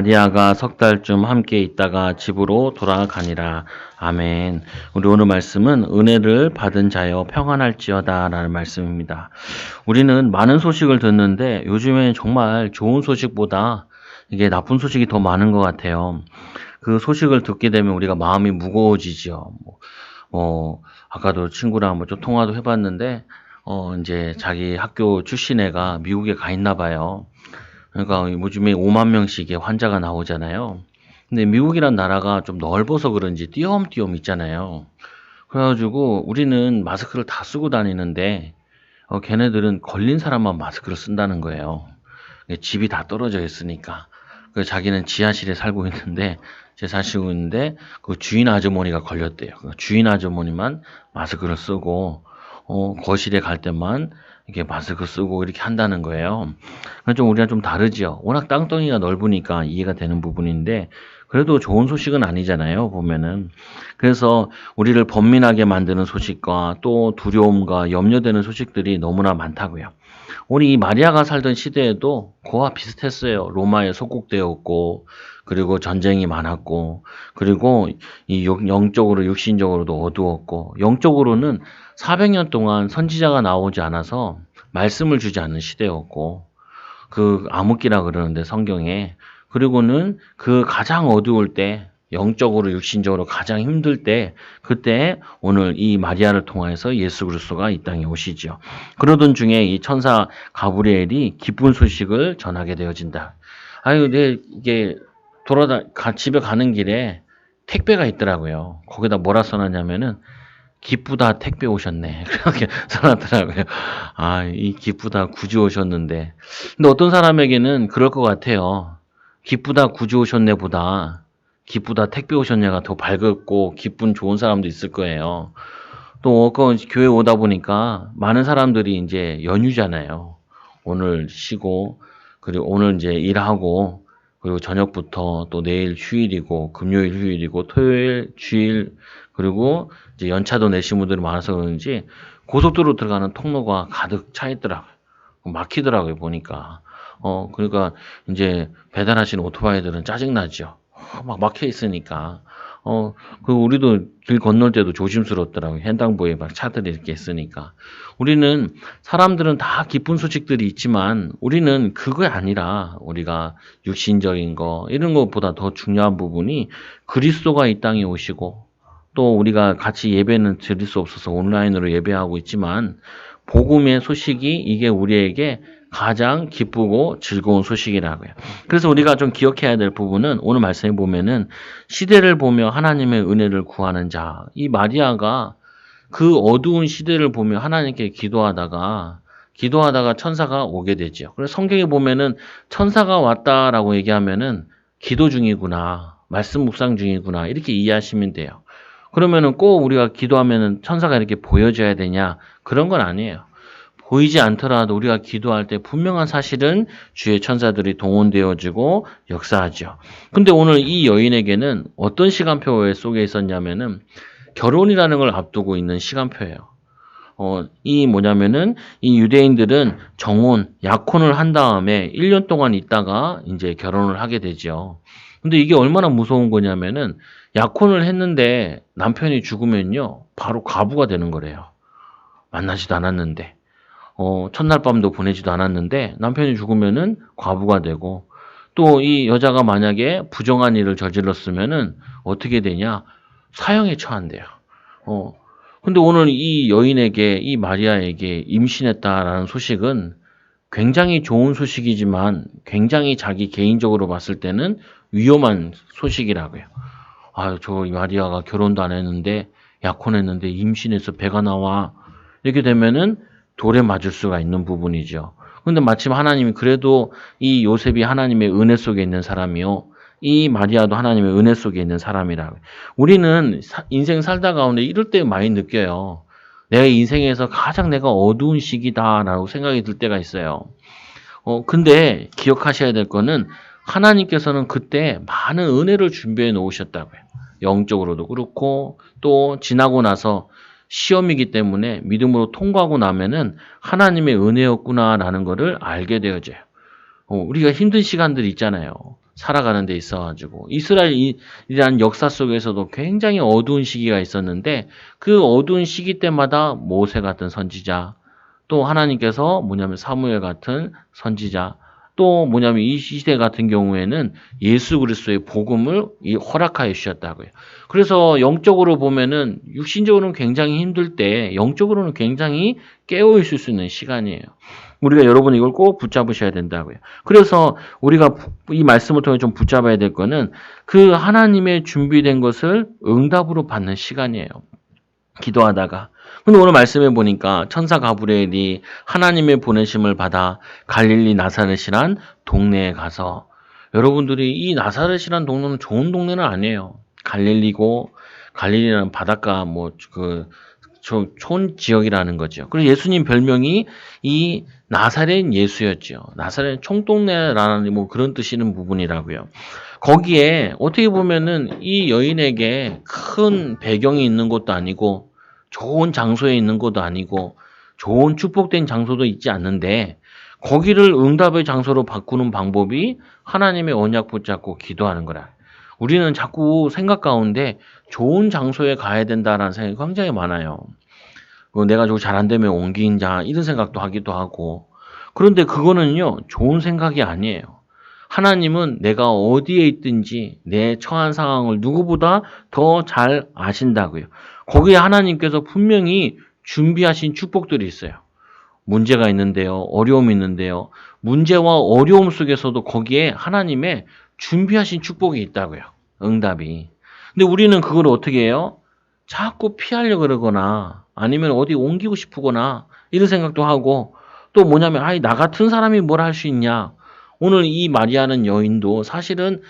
마리아가 석 달쯤 함께 있다가 집으로 돌아가니라. 아멘. 우리 오늘 말씀은 은혜를 받은 자여 평안할지어다 라는 말씀입니다. 우리는 많은 소식을 듣는데 요즘에 정말 좋은 소식보다 이게 나쁜 소식이 더 많은 것 같아요. 그 소식을 듣게 되면 우리가 마음이 무거워지죠. 아까도 친구랑 좀 통화도 해봤는데, 이제 자기 학교 출신 애가 미국에 가 있나 봐요. 그러니까 요즘에 5만 명씩의 환자가 나오잖아요. 근데 미국이란 나라가 좀 넓어서 그런지 띄엄띄엄 있잖아요. 그래가지고 우리는 마스크를 다 쓰고 다니는데 걔네들은 걸린 사람만 마스크를 쓴다는 거예요. 집이 다 떨어져 있으니까. 그 자기는 지하실에 살고 있는데 제 사시고 있는데 그 주인 아주머니가 걸렸대요. 그 주인 아주머니만 마스크를 쓰고 거실에 갈 때만 이렇게 마스크 쓰고 이렇게 한다는 거예요. 좀 우리가 좀 다르지요. 워낙 땅덩이가 넓으니까 이해가 되는 부분인데 그래도 좋은 소식은 아니잖아요. 보면은. 그래서 우리를 번민하게 만드는 소식과 또 두려움과 염려되는 소식들이 너무나 많다고요. 우리 이 마리아가 살던 시대에도 그와 비슷했어요. 로마에 속국되었고, 그리고 전쟁이 많았고, 그리고 이 영적으로 육신적으로도 어두웠고, 영적으로는 400년 동안 선지자가 나오지 않아서 말씀을 주지 않는 시대였고, 그 암흑기라 그러는데 성경에, 그리고는 그 가장 어두울 때, 영적으로 육신적으로 가장 힘들 때 그때 오늘 이 마리아를 통해서 예수 그리스도가 이 땅에 오시죠. 그러던 중에 이 천사 가브리엘이 기쁜 소식을 전하게 되어진다. 아유, 이게 집에 가는 길에 택배가 있더라고요. 거기다 뭐라 써놨냐면은 기쁘다 택배 오셨네. 그렇게 써놨더라고요. 아, 이 기쁘다 구주 오셨는데. 근데 어떤 사람에게는 그럴 것 같아요. 기쁘다 구주 오셨네 보다 기쁘다 택배 오셨냐가 더 밝고 기쁜 좋은 사람도 있을 거예요. 또 교회 오다 보니까 많은 사람들이 이제 연휴잖아요. 오늘 쉬고 그리고 오늘 이제 일하고 그리고 저녁부터 또 내일 휴일이고 금요일 휴일이고 토요일 주일 그리고 이제 연차도 내신 분들이 많아서 그런지 고속도로 들어가는 통로가 가득 차 있더라고요. 막히더라고요 보니까. 그러니까 이제 배달하시는 오토바이들은 짜증나죠. 막 막혀 있으니까. 그 우리도 길 건널 때도 조심스럽더라고요. 횡단보도에 막 차들이 이렇게 있으니까. 우리는 사람들은 다 기쁜 소식들이 있지만 우리는 그게 아니라 우리가 육신적인 거 이런 것보다 더 중요한 부분이 그리스도가 이 땅에 오시고 또 우리가 같이 예배는 드릴 수 없어서 온라인으로 예배하고 있지만 복음의 소식이 이게 우리에게 가장 기쁘고 즐거운 소식이라고요. 그래서 우리가 좀 기억해야 될 부분은 오늘 말씀에 보면은 시대를 보며 하나님의 은혜를 구하는 자. 이 마리아가 그 어두운 시대를 보며 하나님께 기도하다가 천사가 오게 되죠. 그래서 성경에 보면은 천사가 왔다라고 얘기하면은 기도 중이구나. 말씀 묵상 중이구나. 이렇게 이해하시면 돼요. 그러면은 꼭 우리가 기도하면은 천사가 이렇게 보여줘야 되냐? 그런 건 아니에요. 보이지 않더라도 우리가 기도할 때 분명한 사실은 주의 천사들이 동원되어지고 역사하죠. 근데 오늘 이 여인에게는 어떤 시간표 속에 있었냐면은 결혼이라는 걸 앞두고 있는 시간표예요. 이 뭐냐면은 이 유대인들은 정혼, 약혼을 한 다음에 1년 동안 있다가 이제 결혼을 하게 되죠. 근데 이게 얼마나 무서운 거냐면은 약혼을 했는데 남편이 죽으면요. 바로 과부가 되는 거래요. 만나지도 않았는데. 첫날 밤도 보내지도 않았는데 남편이 죽으면은 과부가 되고 또 이 여자가 만약에 부정한 일을 저질렀으면은 어떻게 되냐? 사형에 처한대요. 근데 오늘 이 여인에게 이 마리아에게 임신했다라는 소식은 굉장히 좋은 소식이지만 굉장히 자기 개인적으로 봤을 때는 위험한 소식이라고요. 아, 저 마리아가 결혼도 안 했는데 약혼했는데 임신해서 배가 나와. 이렇게 되면은 돌에 맞을 수가 있는 부분이죠. 근데 마침 하나님이 그래도 이 요셉이 하나님의 은혜 속에 있는 사람이요. 이 마리아도 하나님의 은혜 속에 있는 사람이라. 우리는 인생 살다 가운데 이럴 때 많이 느껴요. 내가 인생에서 가장 내가 어두운 시기다라고 생각이 들 때가 있어요. 근데 기억하셔야 될 거는 하나님께서는 그때 많은 은혜를 준비해 놓으셨다고요. 영적으로도 그렇고 또 지나고 나서 시험이기 때문에 믿음으로 통과하고 나면은 하나님의 은혜였구나라는 것을 알게 되어져요. 우리가 힘든 시간들 있잖아요. 살아가는 데 있어가지고 이스라엘이라는 역사 속에서도 굉장히 어두운 시기가 있었는데 그 어두운 시기 때마다 모세 같은 선지자, 또 하나님께서 뭐냐면 사무엘 같은 선지자, 또 뭐냐면 이 시대 같은 경우에는 예수 그리스도의 복음을 허락하여 주셨다고요. 그래서 영적으로 보면은 육신적으로는 굉장히 힘들 때 영적으로는 굉장히 깨어 있을 수 있는 시간이에요. 우리가 여러분 이걸 꼭 붙잡으셔야 된다고요. 그래서 우리가 이 말씀을 통해 좀 붙잡아야 될 거는 그 하나님의 준비된 것을 응답으로 받는 시간이에요. 기도하다가. 근데 오늘 말씀해 보니까 천사 가브리엘이 하나님의 보내심을 받아 갈릴리 나사렛이란 동네에 가서, 여러분들이 이 나사렛이란 동네는 좋은 동네는 아니에요. 갈릴리고, 갈릴리라는 바닷가 촌 지역이라는 거죠. 그리고 예수님 별명이 이 나사렛 예수였죠. 나사렛 총동네라는 그런 뜻이는 부분이라고요. 거기에 어떻게 보면은 이 여인에게 큰 배경이 있는 것도 아니고 좋은 장소에 있는 것도 아니고 좋은 축복된 장소도 있지 않는데 거기를 응답의 장소로 바꾸는 방법이 하나님의 언약 붙잡고 기도하는 거라. 우리는 자꾸 생각 가운데 좋은 장소에 가야 된다라는 생각이 굉장히 많아요. 내가 저거 잘 안 되면 옮긴자 이런 생각도 하기도 하고. 그런데 그거는요, 좋은 생각이 아니에요. 하나님은 내가 어디에 있든지 내 처한 상황을 누구보다 더 잘 아신다고요. 거기에 하나님께서 분명히 준비하신 축복들이 있어요. 문제가 있는데요, 어려움이 있는데요, 문제와 어려움 속에서도 거기에 하나님의 준비하신 축복이 있다고요. 응답이. 근데 우리는 그걸 어떻게 해요? 자꾸 피하려고 그러거나 아니면 어디 옮기고 싶으거나 이런 생각도 하고, 또 뭐냐면 나 같은 사람이 뭘 할 수 있냐. 오늘 이 마리아는 여인도 사실은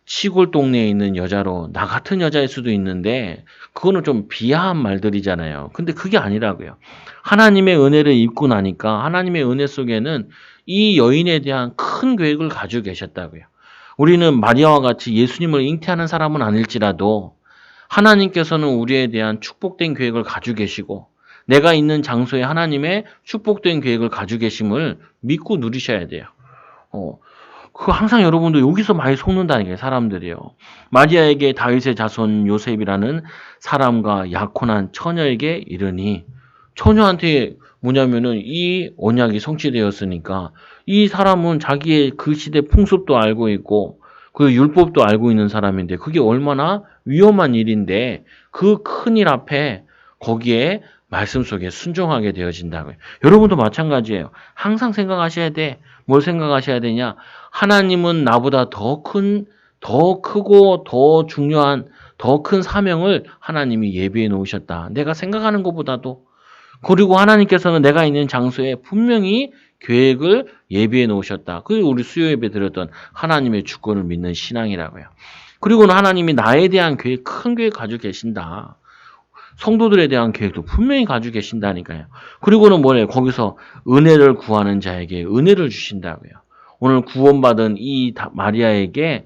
시골 동네에 있는 여자로 나 같은 여자일 수도 있는데 그거는 좀 비하한 말들이잖아요. 근데 그게 아니라고요. 하나님의 은혜를 입고 나니까 하나님의 은혜 속에는 이 여인에 대한 큰 계획을 가지고 계셨다고요. 우리는 마리아와 같이 예수님을 잉태하는 사람은 아닐지라도 하나님께서는 우리에 대한 축복된 계획을 가지고 계시고 내가 있는 장소에 하나님의 축복된 계획을 가지고 계심을 믿고 누리셔야 돼요. 그거 항상 여러분도 여기서 많이 속는다는 게 사람들이요. 마리아에게 다윗의 자손 요셉이라는 사람과 약혼한 처녀에게 이르니, 처녀한테 뭐냐면은 이 언약이 성취되었으니까 이 사람은 자기의 그 시대 풍습도 알고 있고 그 율법도 알고 있는 사람인데 그게 얼마나 위험한 일인데 그 큰 일 앞에 거기에 말씀 속에 순종하게 되어진다고요. 여러분도 마찬가지예요. 항상 생각하셔야 돼. 뭘 생각하셔야 되냐? 하나님은 나보다 더 크고 더 중요한 더 큰 사명을 하나님이 예비해 놓으셨다. 내가 생각하는 것보다도. 그리고 하나님께서는 내가 있는 장소에 분명히 계획을 예비해 놓으셨다. 그게 우리 수요 예배 드렸던 하나님의 주권을 믿는 신앙이라고요. 그리고는 하나님이 나에 대한 계획, 큰 계획 가지고 계신다. 성도들에 대한 계획도 분명히 가지고 계신다니까요. 그리고는 뭐래요? 거기서 은혜를 구하는 자에게 은혜를 주신다고요. 오늘 구원받은 이 마리아에게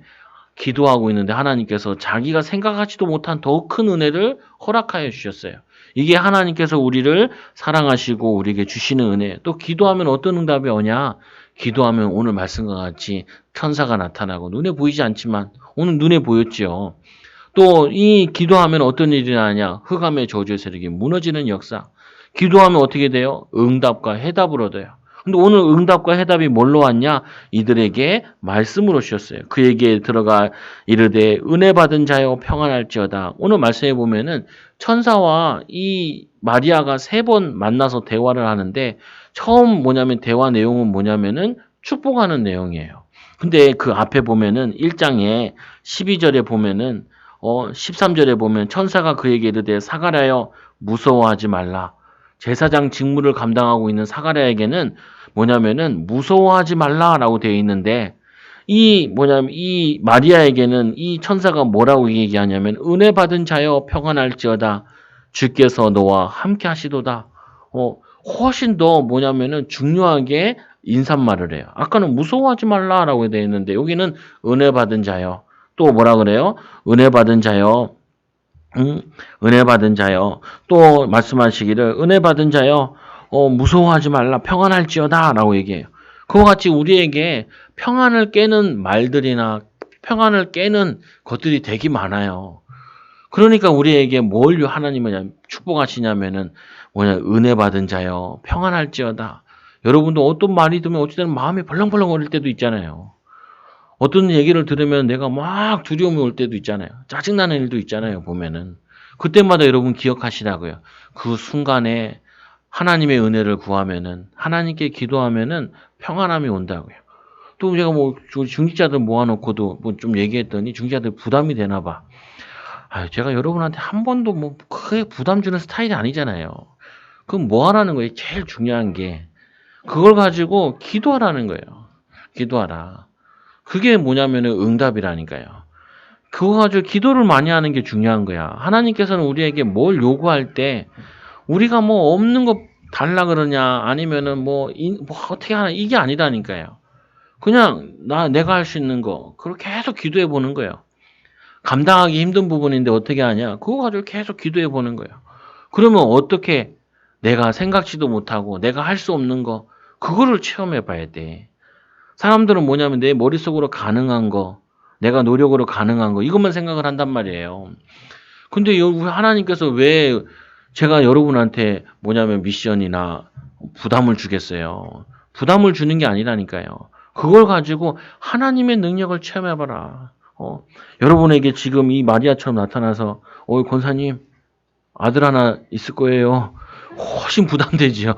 기도하고 있는데 하나님께서 자기가 생각하지도 못한 더 큰 은혜를 허락하여 주셨어요. 이게 하나님께서 우리를 사랑하시고 우리에게 주시는 은혜. 또 기도하면 어떤 응답이 오냐? 기도하면 오늘 말씀과 같이 천사가 나타나고 눈에 보이지 않지만 오늘 눈에 보였지요. 또 이 기도하면 어떤 일이 나냐? 흑암의 저주의 세력이 무너지는 역사. 기도하면 어떻게 돼요? 응답과 해답을 얻어요. 근데 오늘 응답과 해답이 뭘로 왔냐? 이들에게 말씀으로 주셨어요. 그에게 들어가 이르되 은혜 받은 자여 평안할지어다. 오늘 말씀해 보면은 천사와 이 마리아가 3번 만나서 대화를 하는데 처음 뭐냐면 대화 내용은 뭐냐면은 축복하는 내용이에요. 근데 그 앞에 보면은 1장에 12절에 보면은 13절에 보면 천사가 그에게 이르되 사가랴여 무서워하지 말라. 제사장 직무를 감당하고 있는 사가랴에게는 뭐냐면은 무서워하지 말라라고 되어 있는데 이 마리아에게는 이 천사가 뭐라고 얘기하냐면 은혜 받은 자여 평안할지어다. 주께서 너와 함께 하시도다. 훨씬 더 뭐냐면은 중요하게 인사말을 해요. 아까는 무서워하지 말라라고 되어 있는데 여기는 은혜 받은 자여. 또 뭐라 그래요? 은혜 받은 자여. 은혜 받은 자여. 또 말씀하시기를 은혜 받은 자여 무서워하지 말라 평안할지어다 라고 얘기해요. 그와 같이 우리에게 평안을 깨는 말들이나 평안을 깨는 것들이 되게 많아요. 그러니까 우리에게 뭘 하나님은 축복하시냐면은 은혜 받은 자여 평안할지어다. 여러분도 어떤 말이 들으면 어찌되면 마음이 벌렁벌렁 거릴 때도 있잖아요. 어떤 얘기를 들으면 내가 막 두려움이 올 때도 있잖아요. 짜증나는 일도 있잖아요, 보면은. 그때마다 여러분 기억하시라고요. 그 순간에 하나님의 은혜를 구하면은, 하나님께 기도하면은 평안함이 온다고요. 또 제가 중직자들 모아놓고도 좀 얘기했더니 중직자들 부담이 되나 봐. 제가 여러분한테 한 번도 크게 부담 주는 스타일이 아니잖아요. 그럼 뭐 하라는 거예요? 제일 중요한 게. 그걸 가지고 기도하라는 거예요. 기도하라. 그게 뭐냐면은 응답이라니까요. 그거 가지고 기도를 많이 하는 게 중요한 거야. 하나님께서는 우리에게 뭘 요구할 때 우리가 없는 거 달라 그러냐 아니면은 어떻게 하나 이게 아니라니까요. 그냥 내가 할 수 있는 거 그렇게 계속 기도해 보는 거예요. 감당하기 힘든 부분인데 어떻게 하냐? 그거 가지고 계속 기도해 보는 거예요. 그러면 어떻게 내가 생각지도 못하고 내가 할 수 없는 거 그거를 체험해 봐야 돼. 사람들은 뭐냐면 내 머릿속으로 가능한 거, 내가 노력으로 가능한 거 이것만 생각을 한단 말이에요. 근데 하나님께서 왜 제가 여러분한테 미션이나 부담을 주겠어요. 부담을 주는 게 아니라니까요. 그걸 가지고 하나님의 능력을 체험해봐라. 여러분에게 지금 이 마리아처럼 나타나서 권사님 아들 하나 있을 거예요. 훨씬 부담되지요.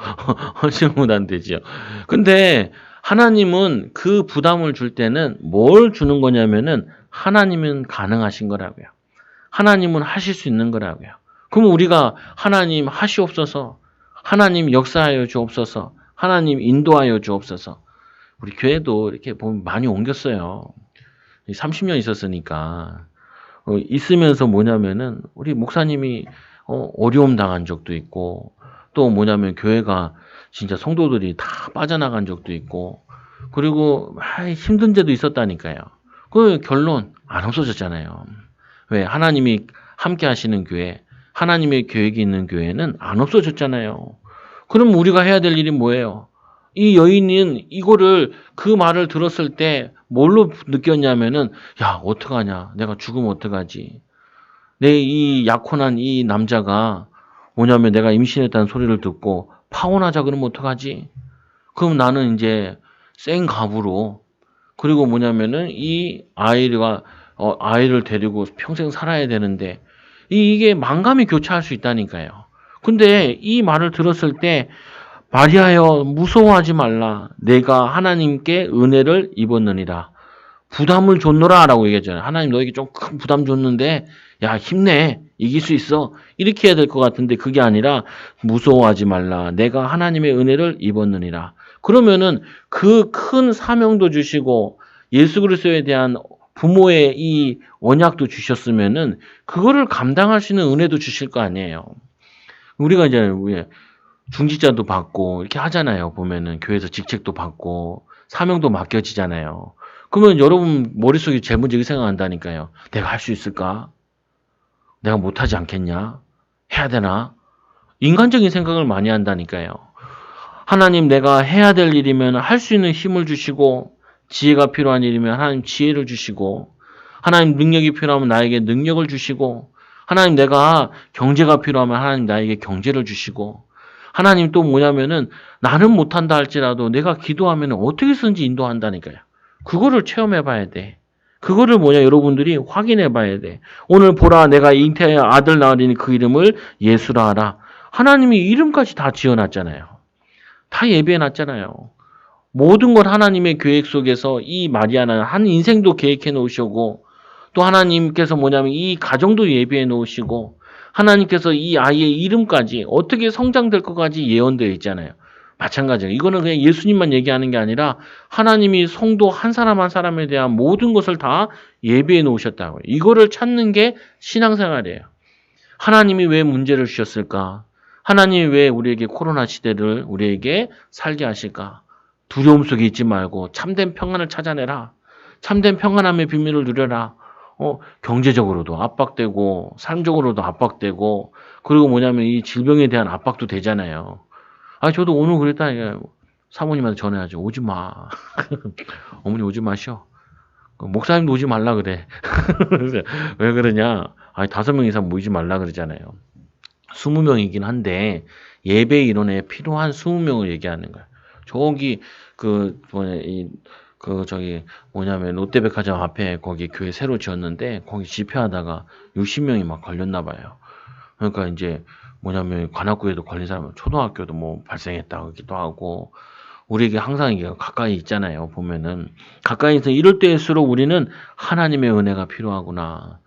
훨씬 부담되지요. 근데 하나님은 그 부담을 줄 때는 뭘 주는 거냐면은 하나님은 가능하신 거라고요. 하나님은 하실 수 있는 거라고요. 그럼 우리가 하나님 하시옵소서, 하나님 역사하여 주옵소서, 하나님 인도하여 주옵소서. 우리 교회도 이렇게 보면 많이 옮겼어요. 30년 있었으니까. 있으면서 뭐냐면은 우리 목사님이 어려움 당한 적도 있고 또 교회가 진짜 성도들이 다 빠져나간 적도 있고 그리고 힘든 데도 있었다니까요. 그 결론 안 없어졌잖아요. 왜? 하나님이 함께 하시는 교회, 하나님의 계획이 있는 교회는 안 없어졌잖아요. 그럼 우리가 해야 될 일이 뭐예요? 이 여인은 그 말을 들었을 때 뭘로 느꼈냐면은 어떡하냐? 내가 죽으면 어떡하지? 내 이 약혼한 이 남자가 내가 임신했다는 소리를 듣고 파혼하자 그러면 어떡하지? 그럼 나는 이제 생갑으로 그리고 이 아이를 데리고 평생 살아야 되는데 이게 만감이 교차할 수 있다니까요. 근데 이 말을 들었을 때 마리아여 무서워하지 말라. 내가 하나님께 은혜를 입었느니라. 부담을 줬노라 라고 얘기했잖아요. 하나님 너에게 좀 큰 부담 줬는데 힘내. 이길 수 있어. 이렇게 해야 될 것 같은데 그게 아니라 무서워하지 말라. 내가 하나님의 은혜를 입었느니라. 그러면은 그 큰 사명도 주시고 예수 그리스도에 대한 부모의 이 언약도 주셨으면은 그거를 감당할 수 있는 은혜도 주실 거 아니에요. 우리가 이제 중직자도 받고 이렇게 하잖아요. 보면은 교회에서 직책도 받고 사명도 맡겨지잖아요. 그러면 여러분 머릿속에 제일 먼저 이렇게 생각한다니까요. 내가 할 수 있을까? 내가 못하지 않겠냐? 해야 되나? 인간적인 생각을 많이 한다니까요. 하나님 내가 해야 될 일이면 할 수 있는 힘을 주시고 지혜가 필요한 일이면 하나님 지혜를 주시고 하나님 능력이 필요하면 나에게 능력을 주시고 하나님 내가 경제가 필요하면 하나님 나에게 경제를 주시고 하나님 또 나는 못한다 할지라도 내가 기도하면 어떻게 쓰는지 인도한다니까요. 그거를 체험해 봐야 돼. 그거를 여러분들이 확인해 봐야 돼. 오늘 보라 내가 잉태하여 아들 낳으리니 그 이름을 예수라 하라. 하나님이 이름까지 다 지어놨잖아요. 다 예비해 놨잖아요. 모든 걸 하나님의 계획 속에서 이 마리아는 한 인생도 계획해 놓으시고 또 하나님께서 이 가정도 예비해 놓으시고 하나님께서 이 아이의 이름까지 어떻게 성장될 것까지 예언되어 있잖아요. 마찬가지예요. 이거는 그냥 예수님만 얘기하는 게 아니라 하나님이 성도 한 사람 한 사람에 대한 모든 것을 다 예비해 놓으셨다고요. 이거를 찾는 게 신앙생활이에요. 하나님이 왜 문제를 주셨을까? 하나님이 왜 우리에게 코로나 시대를 우리에게 살게 하실까? 두려움 속에 있지 말고 참된 평안을 찾아내라. 참된 평안함의 비밀을 누려라. 경제적으로도 압박되고 삶적으로도 압박되고 그리고 이 질병에 대한 압박도 되잖아요. 저도 오늘 그랬다니까요. 사모님한테 전화하죠. 오지 마. 어머니 오지 마셔. 목사님도 오지 말라 그래. 왜 그러냐? 아니, 5명 이상 모이지 말라 그러잖아요. 20명이긴 한데 예배 인원에 필요한 20명을 얘기하는 거야. 저기 저기 뭐냐면 롯데백화점 앞에 거기 교회 새로 지었는데 거기 집회하다가 60명이 막 걸렸나 봐요. 그러니까 이제 뭐냐면 관악구에도 걸린 사람은 초등학교도 뭐 발생했다고 하기도 하고 우리에게 항상 이게 가까이 있잖아요. 보면은 가까이서 이럴 때일수록 우리는 하나님의 은혜가 필요하구나.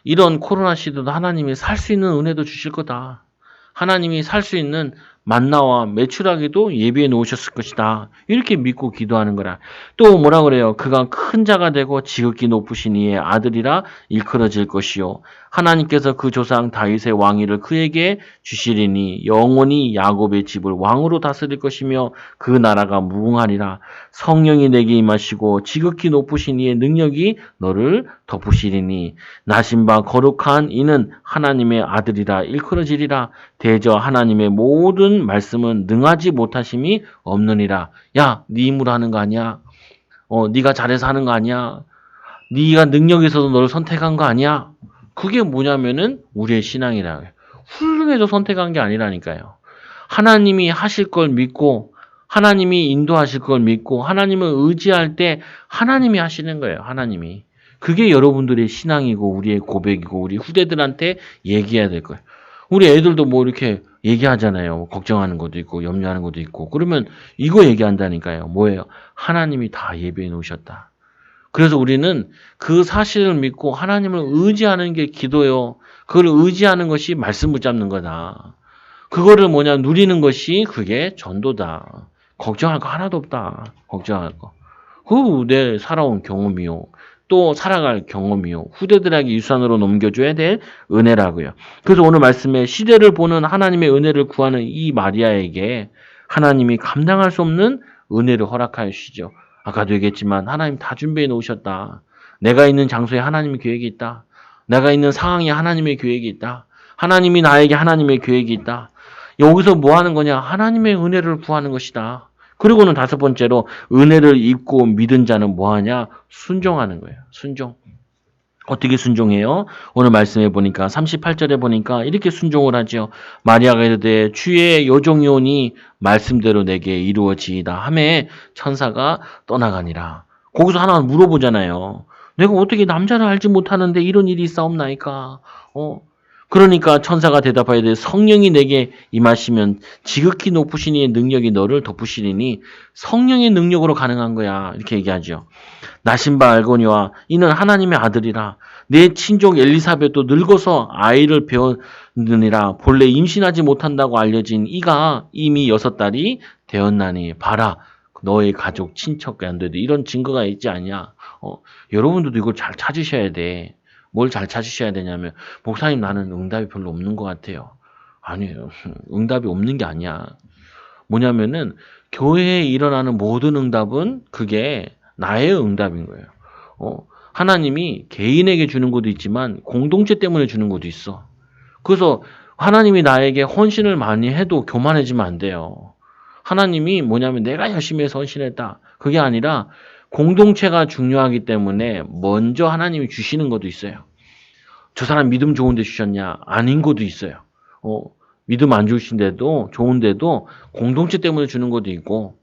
이런 코로나 시대도 하나님이 살 수 있는 은혜도 주실 거다. 하나님이 살 수 있는 만나와 매출하기도 예비해 놓으셨을 것이다. 이렇게 믿고 기도하는 거라. 또 뭐라 그래요? 그가 큰 자가 되고 지극히 높으신 이의 아들이라 일컬어질 것이요. 하나님께서 그 조상 다윗의 왕위를 그에게 주시리니 영원히 야곱의 집을 왕으로 다스릴 것이며 그 나라가 무궁하리라. 성령이 내게 임하시고 지극히 높으신 이의 능력이 너를 덮으시리니 나신 바 거룩한 이는 하나님의 아들이라 일컬어지리라. 대저 하나님의 모든 말씀은 능하지 못하심이 없느니라. 야, 네 힘으로 하는 거 아니야? 네가 잘해서 하는 거 아니야? 네가 능력이 있어서 너를 선택한 거 아니야? 그게 뭐냐면은 우리의 신앙이라. 훌륭해서 선택한 게 아니라니까요. 하나님이 하실 걸 믿고 하나님이 인도하실 걸 믿고 하나님을 의지할 때 하나님이 하시는 거예요. 하나님이. 그게 여러분들의 신앙이고 우리의 고백이고 우리 후대들한테 얘기해야 될 거예요. 우리 애들도 뭐 이렇게 얘기하잖아요. 걱정하는 것도 있고 염려하는 것도 있고. 그러면 이거 얘기한다니까요. 뭐예요? 하나님이 다 예비해 놓으셨다. 그래서 우리는 그 사실을 믿고 하나님을 의지하는 게 기도요. 그걸 의지하는 것이 말씀 붙잡는 거다. 그거를 누리는 것이 그게 전도다. 걱정할 거 하나도 없다. 걱정할 거. 그 내 살아온 경험이요. 또 살아갈 경험이요. 후대들에게 유산으로 넘겨줘야 될 은혜라고요. 그래서 오늘 말씀에 시대를 보는 하나님의 은혜를 구하는 이 마리아에게 하나님이 감당할 수 없는 은혜를 허락하시죠. 아까도 얘기했지만 하나님 다 준비해 놓으셨다. 내가 있는 장소에 하나님의 계획이 있다. 내가 있는 상황에 하나님의 계획이 있다. 하나님이 나에게 하나님의 계획이 있다. 여기서 뭐 하는 거냐? 하나님의 은혜를 구하는 것이다. 그리고는 5번째로 은혜를 입고 믿은 자는 뭐 하냐? 순종하는 거예요. 순종. 어떻게 순종해요? 오늘 말씀해 보니까 38절에 보니까 이렇게 순종을 하죠. 마리아가 이르되 주의 여종이오니 말씀대로 내게 이루어지이다 하매 천사가 떠나가니라. 거기서 하나 물어보잖아요. 내가 어떻게 남자를 알지 못하는데 이런 일이 있사옵나이까? 그러니까 천사가 대답하여 되 성령이 내게 임하시면 지극히 높으신 이의 능력이 너를 덮으시리니 성령의 능력으로 가능한 거야. 이렇게 얘기하죠. 나신 바 알거니와 이는 하나님의 아들이라. 내 친족 엘리사벳도 늙어서 아이를 배웠느니라. 본래 임신하지 못한다고 알려진 이가 이미 6달이 되었나니 봐라. 너의 가족 친척 가운데도 이런 증거가 있지 않냐. 여러분들도 이걸 잘 찾으셔야 돼. 뭘 잘 찾으셔야 되냐면 목사님 나는 응답이 별로 없는 것 같아요. 아니에요. 응답이 없는 게 아니야. 뭐냐면은 교회에 일어나는 모든 응답은 그게 나의 응답인 거예요. 하나님이 개인에게 주는 것도 있지만 공동체 때문에 주는 것도 있어. 그래서 하나님이 나에게 헌신을 많이 해도 교만해지면 안 돼요. 하나님이 내가 열심히 해서 헌신했다. 그게 아니라 공동체가 중요하기 때문에 먼저 하나님이 주시는 것도 있어요. 저 사람 믿음 좋은데 주셨냐? 아닌 것도 있어요. 믿음 안 좋으신데도 좋은데도 공동체 때문에 주는 것도 있고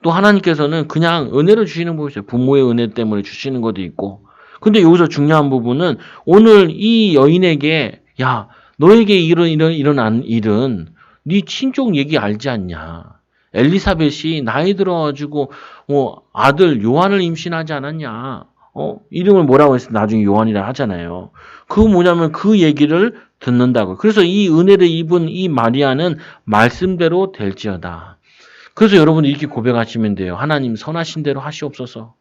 또 하나님께서는 그냥 은혜를 주시는 것이 있어요. 부모의 은혜 때문에 주시는 것도 있고. 근데 여기서 중요한 부분은 오늘 이 여인에게 야 너에게 일어난 일은 네 친족 얘기 알지 않냐? 엘리사벳이 나이 들어가지고 아들 요한을 임신하지 않았냐? 이름을 뭐라고 했을 때 나중에 요한이라 하잖아요. 그 그 얘기를 듣는다고. 그래서 이 은혜를 입은 이 마리아는 말씀대로 될지어다. 그래서 여러분 이렇게 고백하시면 돼요. 하나님 선하신 대로 하시옵소서.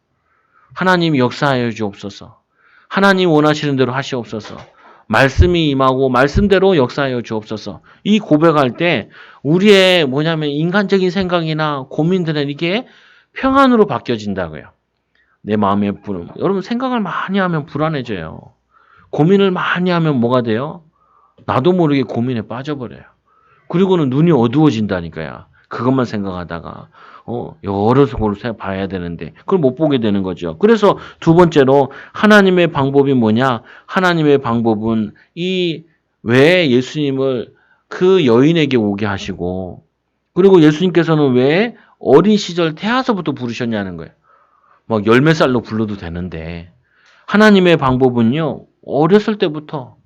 하나님 역사하여 주옵소서. 하나님 원하시는 대로 하시옵소서. 말씀이 임하고 말씀대로 역사하여 주옵소서. 이 고백할 때 우리의 인간적인 생각이나 고민들은 이게 평안으로 바뀌어진다고요. 내 마음의 불안. 여러분 생각을 많이 하면 불안해져요. 고민을 많이 하면 뭐가 돼요? 나도 모르게 고민에 빠져버려요. 그리고는 눈이 어두워진다니까요. 그것만 생각하다가 여러 속으로 봐야 되는데 그걸 못 보게 되는 거죠. 그래서 두 번째로 하나님의 방법이 뭐냐? 하나님의 방법은 왜 예수님을 그 여인에게 오게 하시고 그리고 예수님께서는 왜 어린 시절 태아서부터 부르셨냐는 거예요. 막 열 몇 살로 불러도 되는데 하나님의 방법은요. 어렸을 때부터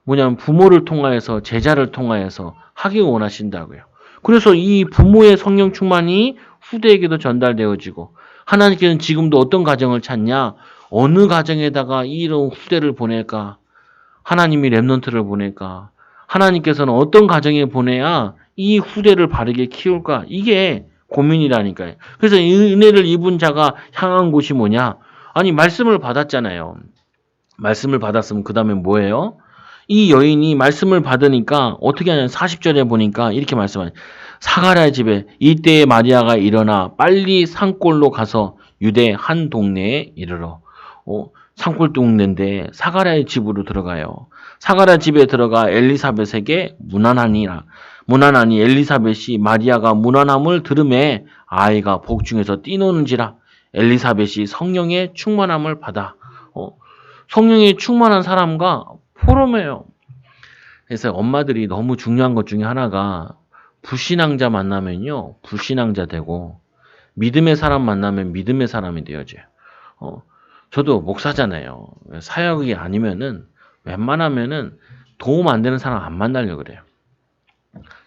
뭐냐면 부모를 통하여서 제자를 통하여서 하기 원하신다고요. 그래서 이 부모의 성령 충만이 후대에게도 전달되어지고 하나님께서는 지금도 어떤 가정을 찾냐? 어느 가정에다가 이런 후대를 보낼까? 하나님이 렘넌트를 보낼까? 하나님께서는 어떤 가정에 보내야 이 후대를 바르게 키울까? 이게 고민이라니까요. 그래서 이 은혜를 입은 자가 향한 곳이 뭐냐? 아니 말씀을 받았잖아요. 말씀을 받았으면 그 다음에 뭐예요? 이 여인이 말씀을 받으니까 어떻게 하냐면 40절에 보니까 이렇게 말씀하죠. 사가랴 집에 이때에 마리아가 일어나 빨리 산골로 가서 유대 한 동네에 이르러 산골 동네인데 사가랴의 집으로 들어가요. 사가랴 집에 들어가 엘리사벳에게 무난하니 엘리사벳이 마리아가 무난함을 들음에 아이가 복중에서 뛰노는지라 엘리사벳이 성령의 충만함을 받아 성령의 충만한 사람과 포럼해요. 그래서 엄마들이 너무 중요한 것 중에 하나가 불신앙자 만나면요. 불신앙자 되고 믿음의 사람 만나면 믿음의 사람이 되어져요. 저도 목사잖아요. 사역이 아니면은 웬만하면은 도움 안 되는 사람 안 만나려고 그래요.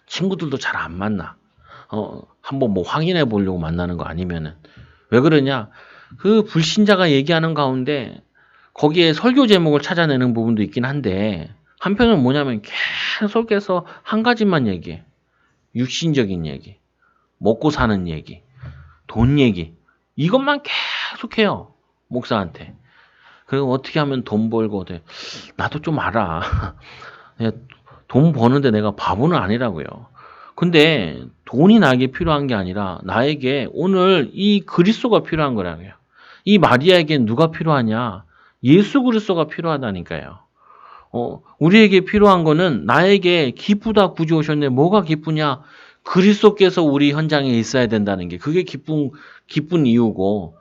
친구들도 잘 안 만나. 한번 뭐 확인해 보려고 만나는 거 아니면은. 왜 그러냐? 그 불신자가 얘기하는 가운데 거기에 설교 제목을 찾아내는 부분도 있긴 한데 한편은 뭐냐면 계속해서 한 가지만 얘기해. 육신적인 얘기, 먹고 사는 얘기, 돈 얘기 이것만 계속해요. 목사한테. 그리고 어떻게 하면 돈 벌고 돼. 나도 좀 알아. 돈 버는데 내가 바보는 아니라고요. 근데 돈이 나에게 필요한 게 아니라 나에게 오늘 이 그리스도가 필요한 거라고요. 이 마리아에겐 누가 필요하냐? 예수 그리스도가 필요하다니까요. 우리에게 필요한 거는 나에게 기쁘다 구주 오셨네. 뭐가 기쁘냐? 그리스도께서 우리 현장에 있어야 된다는 게 그게 기쁜 이유고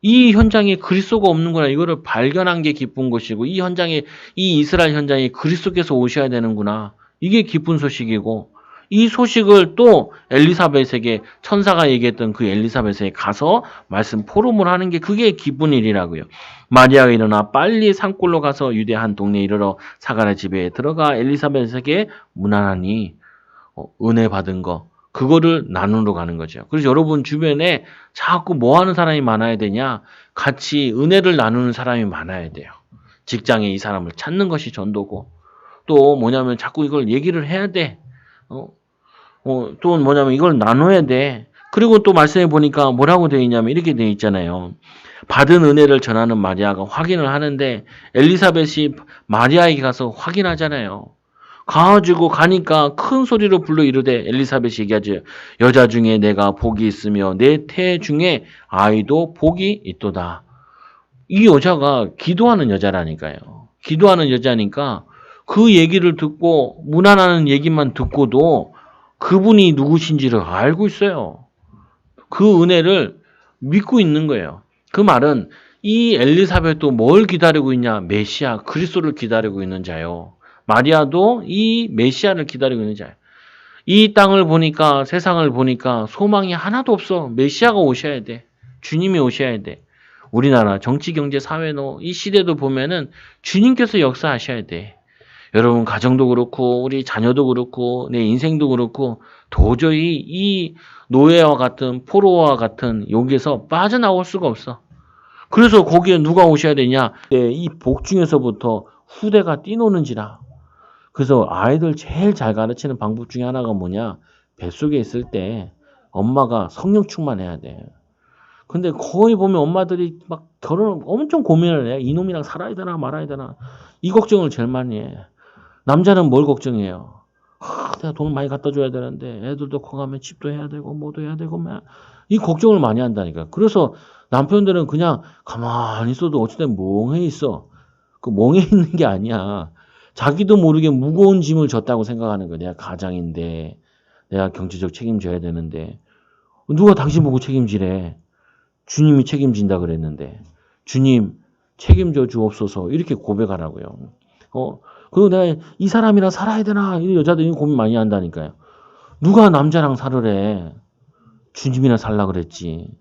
이 현장에 그리스도가 없는 거나 이거를 발견한 게 기쁜 것이고 이 현장에 이 이스라엘 현장에 그리스도께서 오셔야 되는구나. 이게 기쁜 소식이고 이 소식을 또 엘리사벳에게 천사가 얘기했던 그 엘리사벳에게 가서 말씀 포럼을 하는 게 그게 기쁜 일이라고요. 마리아가 일어나 빨리 산골로 가서 유대 한 동네에 이르러 사가랴 집에 들어가 엘리사벳에게 무난하니 은혜 받은 거 그거를 나누러 가는 거죠. 그래서 여러분 주변에 자꾸 뭐 하는 사람이 많아야 되냐? 같이 은혜를 나누는 사람이 많아야 돼요. 직장에 이 사람을 찾는 것이 전도고 또 뭐냐면 자꾸 이걸 얘기를 해야 돼. 또 뭐냐면 이걸 나눠야 돼. 그리고 또 말씀해 보니까 뭐라고 되어 있냐면 이렇게 되어 있잖아요. 받은 은혜를 전하는 마리아가 확인을 하는데 엘리사벳이 마리아에게 가서 확인하잖아요. 가가지고 가니까 큰 소리로 불러 이르되 엘리사벳이 얘기하죠. 여자 중에 내가 복이 있으며 내 태 중에 아이도 복이 있도다. 이 여자가 기도하는 여자라니까요. 기도하는 여자니까 그 얘기를 듣고 무난하는 얘기만 듣고도 그분이 누구신지를 알고 있어요. 그 은혜를 믿고 있는 거예요. 그 말은 이 엘리사벳도 뭘 기다리고 있냐? 메시아 그리스도를 기다리고 있는 자요. 마리아도 이 메시아를 기다리고 있는 자예요. 이 땅을 보니까 세상을 보니까 소망이 하나도 없어. 메시아가 오셔야 돼. 주님이 오셔야 돼. 우리나라 정치, 경제, 사회노 이 시대도 보면은 주님께서 역사하셔야 돼. 여러분 가정도 그렇고 우리 자녀도 그렇고 내 인생도 그렇고 도저히 이 노예와 같은 포로와 같은 여기에서 빠져나올 수가 없어. 그래서 거기에 누가 오셔야 되냐? 이 복 중에서부터 후대가 뛰노는지라. 그래서 아이들 제일 잘 가르치는 방법 중에 하나가 뭐냐? 뱃속에 있을 때 엄마가 성령 충만해야 돼. 근데 거의 보면 엄마들이 막 결혼을 엄청 고민을 해. 이놈이랑 살아야 되나 말아야 되나. 이 걱정을 제일 많이 해. 남자는 뭘 걱정해요? 내가 돈을 많이 갖다 줘야 되는데 애들도 커가면 집도 해야 되고 뭐도 해야 되고 이 걱정을 많이 한다니까. 그래서 남편들은 그냥 가만히 있어도 어찌된 멍해 있어. 그 멍해 있는 게 아니야. 자기도 모르게 무거운 짐을 졌다고 생각하는 거야. 내가 가장인데 내가 경제적 책임져야 되는데 누가 당신 보고 책임지래. 주님이 책임진다 그랬는데. 주님 책임져 주옵소서 이렇게 고백하라고요. 그리고 내가 이 사람이랑 살아야 되나 이 여자들이 고민 많이 한다니까요. 누가 남자랑 살으래. 주님이랑 살라 그랬지.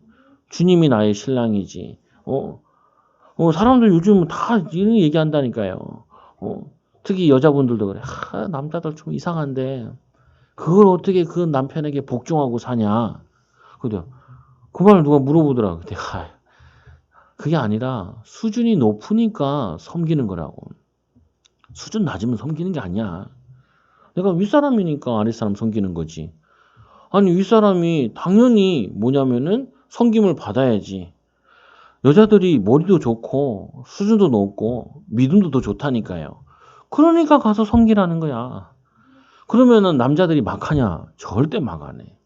주님이 나의 신랑이지. 사람들 요즘 다 이런 얘기한다니까요. 특히 여자분들도 그래. 남자들 좀 이상한데 그걸 어떻게 그 남편에게 복종하고 사냐. 그죠? 그 말을 누가 물어보더라. 근데 그게 아니라 수준이 높으니까 섬기는 거라고. 수준 낮으면 섬기는 게 아니야. 내가 윗사람이니까 아랫사람 섬기는 거지. 아니 윗사람이 당연히 뭐냐면은 섬김을 받아야지. 여자들이 머리도 좋고 수준도 높고 믿음도 더 좋다니까요. 그러니까 가서 섬기라는 거야. 그러면은 남자들이 막 하냐? 절대 막 안 해.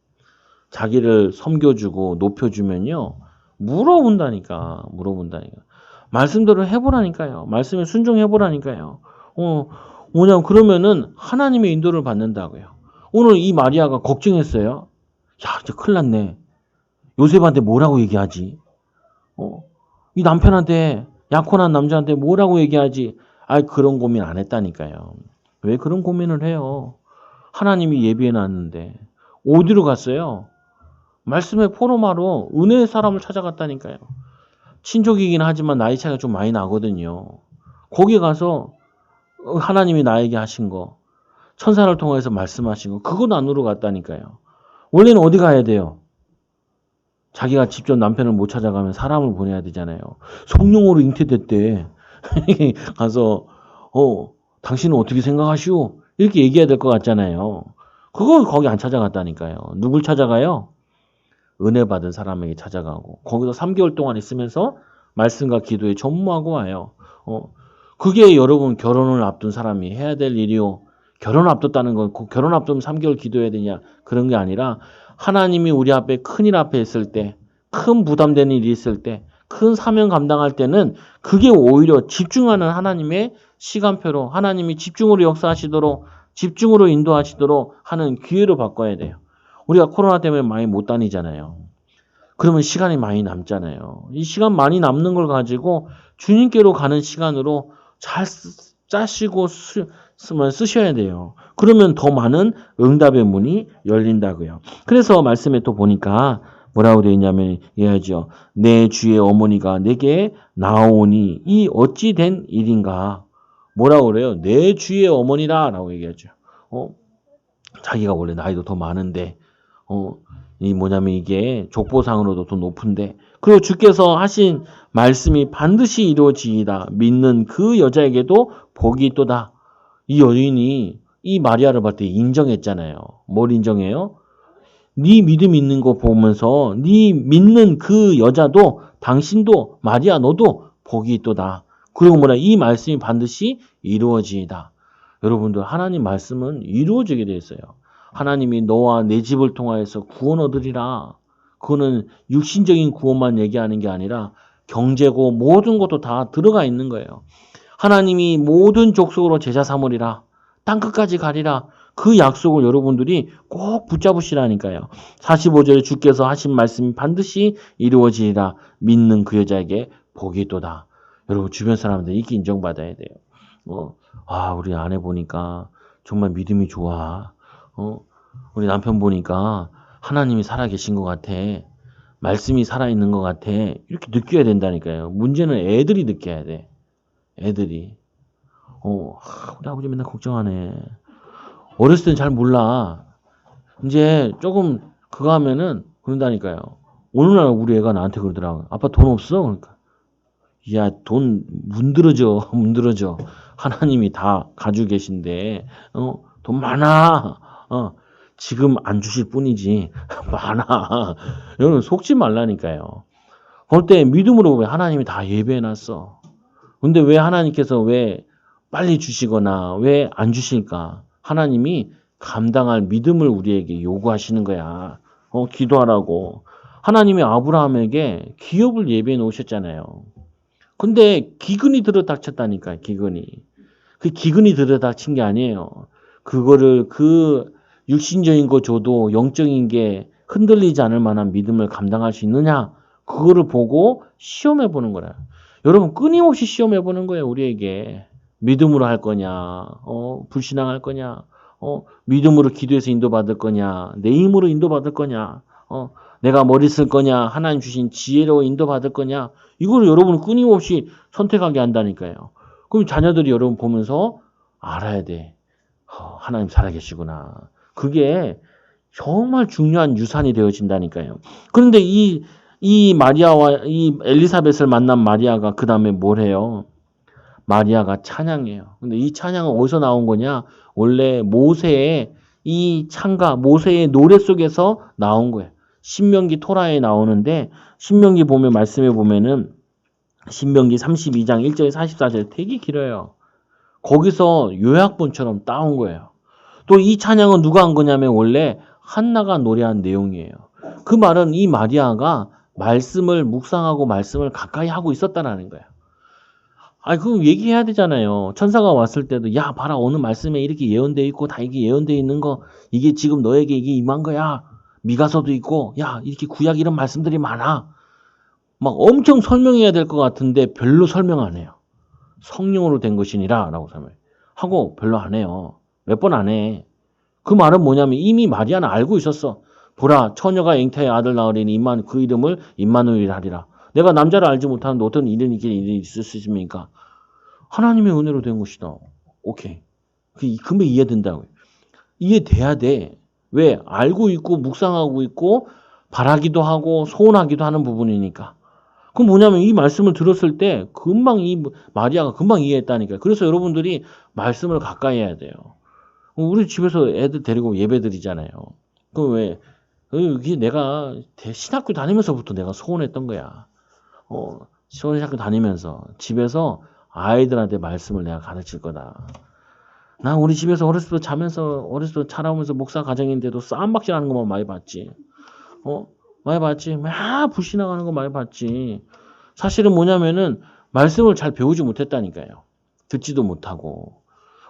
자기를 섬겨주고 높여주면요. 물어본다니까. 말씀대로 해보라니까요. 말씀에 순종해보라니까요. 뭐냐면 그러면은 하나님의 인도를 받는다고요. 오늘 이 마리아가 걱정했어요. 야, 이제 큰일 났네. 요셉한테 뭐라고 얘기하지? 이 남편한테, 약혼한 남자한테 뭐라고 얘기하지? 그런 고민 안 했다니까요. 왜 그런 고민을 해요? 하나님이 예비해 놨는데. 어디로 갔어요? 말씀의 포로마로 은혜의 사람을 찾아갔다니까요. 친족이긴 하지만 나이 차이가 좀 많이 나거든요. 거기 가서 하나님이 나에게 하신 거, 천사를 통해서 말씀하신 거, 그거 나누러 갔다니까요. 원래는 어디 가야 돼요? 자기가 직접 남편을 못 찾아가면 사람을 보내야 되잖아요. 성령으로 잉태됐대. 가서 당신은 어떻게 생각하시오? 이렇게 얘기해야 될 것 같잖아요. 그거 거기 안 찾아갔다니까요. 누굴 찾아가요? 은혜 받은 사람에게 찾아가고 거기서 3개월 동안 있으면서 말씀과 기도에 전무하고 와요. 그게 여러분 결혼을 앞둔 사람이 해야 될 일이요. 결혼 앞뒀다는 건 결혼 앞두면 3개월 기도해야 되냐 그런 게 아니라 하나님이 우리 앞에 큰일 앞에 있을 때, 큰 부담되는 일이 있을 때, 큰 사명 감당할 때는 그게 오히려 집중하는 하나님의 시간표로 하나님이 집중으로 역사하시도록 집중으로 인도하시도록 하는 기회로 바꿔야 돼요. 우리가 코로나 때문에 많이 못 다니잖아요. 그러면 시간이 많이 남잖아요. 이 시간 많이 남는 걸 가지고 주님께로 가는 시간으로 잘 짜시고 쓰셔야 돼요. 그러면 더 많은 응답의 문이 열린다고요. 그래서 말씀에 또 보니까 뭐라고 되어 있냐면 얘기하죠. 내 주의 어머니가 내게 나오니 이 어찌 된 일인가. 뭐라고 그래요? 내 주의 어머니라 라고 얘기하죠. 자기가 원래 나이도 더 많은데 이게 족보상으로도 더 높은데 그리고 주께서 하신 말씀이 반드시 이루어지이다 믿는 그 여자에게도 복이 있도다. 이 여인이 이 마리아를 볼 때 인정했잖아요. 뭘 인정해요? 네 믿음 있는 거 보면서 네 믿는 그 여자도 당신도 마리아 너도 복이 있도다. 그리고 이 말씀이 반드시 이루어지이다. 여러분들 하나님 말씀은 이루어지게 되어 있어요. 하나님이 너와 내 집을 통하여서 구원 얻으리라. 그거는 육신적인 구원만 얘기하는 게 아니라 경제고 모든 것도 다 들어가 있는 거예요. 하나님이 모든 족속으로 제자 삼으리라. 땅끝까지 가리라. 그 약속을 여러분들이 꼭 붙잡으시라니까요. 45절에 주께서 하신 말씀이 반드시 이루어지리라. 믿는 그 여자에게 복이 있도다. 여러분 주변 사람들 이렇게 인정받아야 돼요. 우리 아내 보니까 정말 믿음이 좋아. 우리 남편 보니까 하나님이 살아계신 것 같아. 말씀이 살아있는 것 같아. 이렇게 느껴야 된다니까요. 문제는 애들이 느껴야 돼. 애들이. 우리 아버지 맨날 걱정하네. 어렸을 땐 잘 몰라. 이제 조금 그거 하면은 그런다니까요. 어느 날 우리 애가 나한테 그러더라고. 아빠 돈 없어? 그러니까. 야, 돈 문드러져. 하나님이 다 가지고 계신데, 돈 많아. 지금 안 주실 뿐이지. 많아. 여러분, 속지 말라니까요. 그럴 때 믿음으로 왜 하나님이 다 예배해놨어. 근데 왜 하나님께서 왜 빨리 주시거나 왜 안 주실까? 하나님이 감당할 믿음을 우리에게 요구하시는 거야. 기도하라고. 하나님이 아브라함에게 기업을 예배해 놓으셨잖아요. 근데 기근이 들어닥쳤다니까, 기근이. 그 기근이 들어닥친 게 아니에요. 그거를 육신적인 거 줘도 영적인 게 흔들리지 않을 만한 믿음을 감당할 수 있느냐? 그거를 보고 시험해 보는 거라. 여러분 끊임없이 시험해 보는 거예요, 우리에게. 믿음으로 할 거냐? 불신앙할 거냐? 믿음으로 기도해서 인도받을 거냐? 내 힘으로 인도받을 거냐? 내가 머리 쓸 거냐? 하나님 주신 지혜로 인도받을 거냐? 이거를 여러분은 끊임없이 선택하게 한다니까요. 그럼 자녀들이 여러분 보면서 알아야 돼. 하나님 살아계시구나. 그게 정말 중요한 유산이 되어진다니까요. 그런데 이 마리아와 이 엘리사벳을 만난 마리아가 그 다음에 뭘 해요? 마리아가 찬양해요. 근데 이 찬양은 어디서 나온 거냐? 원래 모세의 이 찬가, 모세의 노래 속에서 나온 거예요. 신명기 토라에 나오는데, 신명기 보면, 말씀해 보면은, 신명기 32장 1절 44절 되게 길어요. 거기서 요약본처럼 따온 거예요. 또 이 찬양은 누가 한 거냐면 원래 한나가 노래한 내용이에요. 그 말은 이 마리아가 말씀을 묵상하고 말씀을 가까이 하고 있었다라는 거예요. 그럼 얘기해야 되잖아요. 천사가 왔을 때도 야 봐라 오늘 말씀에 이렇게 예언돼 있고 다 이게 예언돼 있는 거 이게 지금 너에게 이게 임한 거야. 미가서도 있고 야 이렇게 구약 이런 말씀들이 많아. 막 엄청 설명해야 될 것 같은데 별로 설명 안 해요. 성령으로 된 것이니라 라고 설명하고 별로 안 해요. 몇 번 안 해. 그 말은 뭐냐면 이미 마리아는 알고 있었어. 보라 처녀가 잉태의 아들 낳으리니 그 이름을 임마누엘이라 하리라. 내가 남자를 알지 못하는데 어떤 일이 있을 수 있습니까? 하나님의 은혜로 된 것이다. 오케이. 그러면 이해된다고요. 이해돼야 돼. 왜? 알고 있고 묵상하고 있고 바라기도 하고 소원하기도 하는 부분이니까. 그럼 뭐냐면 이 말씀을 들었을 때 금방 마리아가 금방 이해했다니까요. 그래서 여러분들이 말씀을 가까이 해야 돼요. 우리 집에서 애들 데리고 예배 드리잖아요. 그럼 왜? 이게 내가 신학교 다니면서부터 내가 소원했던 거야. 신학교 다니면서 집에서 아이들한테 말씀을 내가 가르칠 거다. 난 우리 집에서 어렸을 때 자라면서 목사 가정인데도 싸움박질하는 것만 많이 봤지. 많이 봤지. 막 불신앙하는 거 많이 봤지. 사실은 뭐냐면은 말씀을 잘 배우지 못했다니까요. 듣지도 못하고.